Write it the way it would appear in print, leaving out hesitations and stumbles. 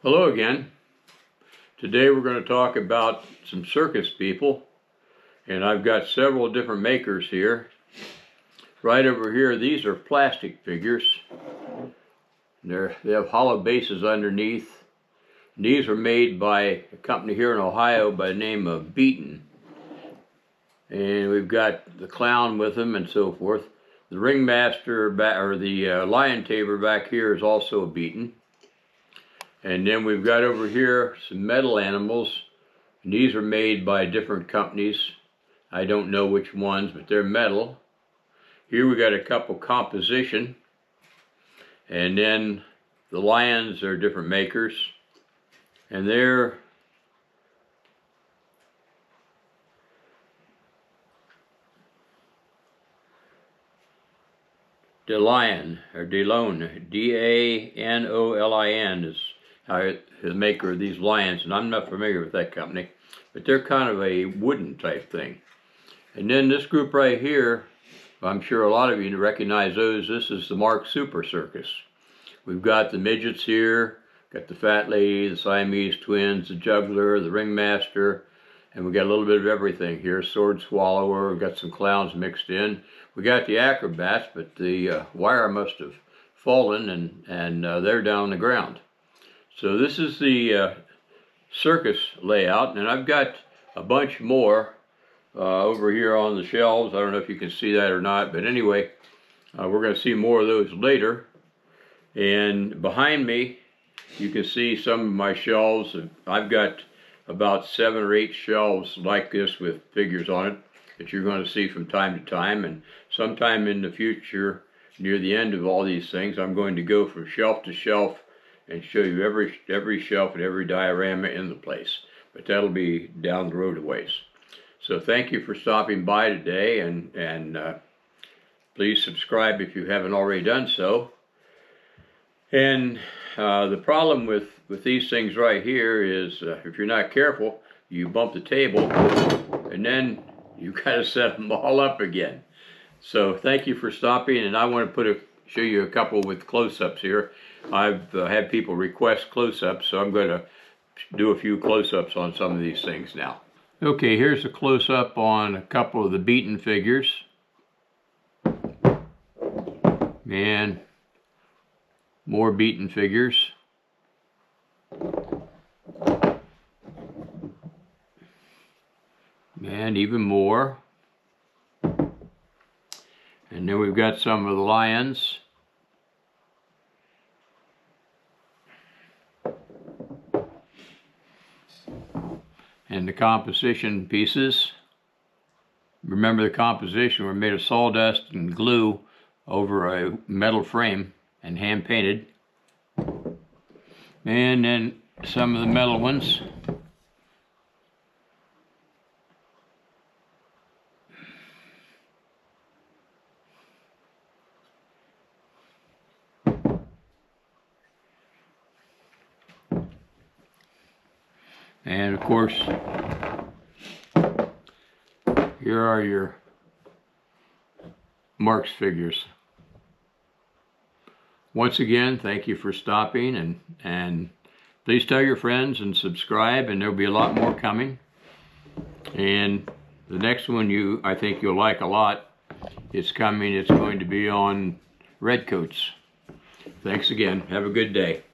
Hello again. Today we're going to talk about some circus people, and I've got several different makers here. Right over here, these are plastic figures. They have hollow bases underneath. These are made by a company here in Ohio by the name of Beton. And we've got the clown with them and so forth. The ringmaster, or the lion tamer back here is also a Beton. And then we've got over here some metal animals. And these are made by different companies. I don't know which ones, but they're metal. Here we got a couple composition. And then the lions are different makers. And they're DeLion, or DeLone, D-A-N-O-L-I-N is the maker of these lions, and I'm not familiar with that company, but they're kind of a wooden type thing. And then this group right here, I'm sure a lot of you recognize those. This is the Marx Super Circus. We've got the midgets here, got the fat lady, the Siamese twins, the juggler, the ringmaster, and we got a little bit of everything here. Sword swallower, we've got some clowns mixed in. We got the acrobats, but the wire must have fallen, and they're down on the ground. So this is the circus layout, and I've got a bunch more over here on the shelves. I don't know if you can see that or not, but anyway, we're going to see more of those later. And behind me, you can see some of my shelves. I've got about 7 or 8 shelves like this with figures on it that you're going to see from time to time. And sometime in the future, near the end of all these things, I'm going to go from shelf to shelf and show you every shelf and every diorama in the place. But that'll be down the road a ways. So thank you for stopping by today, and please subscribe if you haven't already done so. And the problem with these things right here is if you're not careful, you bump the table and then you gotta set them all up again. So thank you for stopping, and I want to show you a couple with close-ups here. I've had people request close-ups, so I'm going to do a few close-ups on some of these things now. Okay, here's a close-up on a couple of the Beton figures. And more Beton figures. And even more. And then we've got some of the lions. And the composition pieces. Remember, the composition were made of sawdust and glue over a metal frame and hand painted. And then some of the metal ones. And of course, here are your Marx figures. Once again, thank you for stopping, and please tell your friends and subscribe, and there'll be a lot more coming. And the next one I think you'll like a lot. It's coming. It's going to be on redcoats. Thanks again. Have a good day.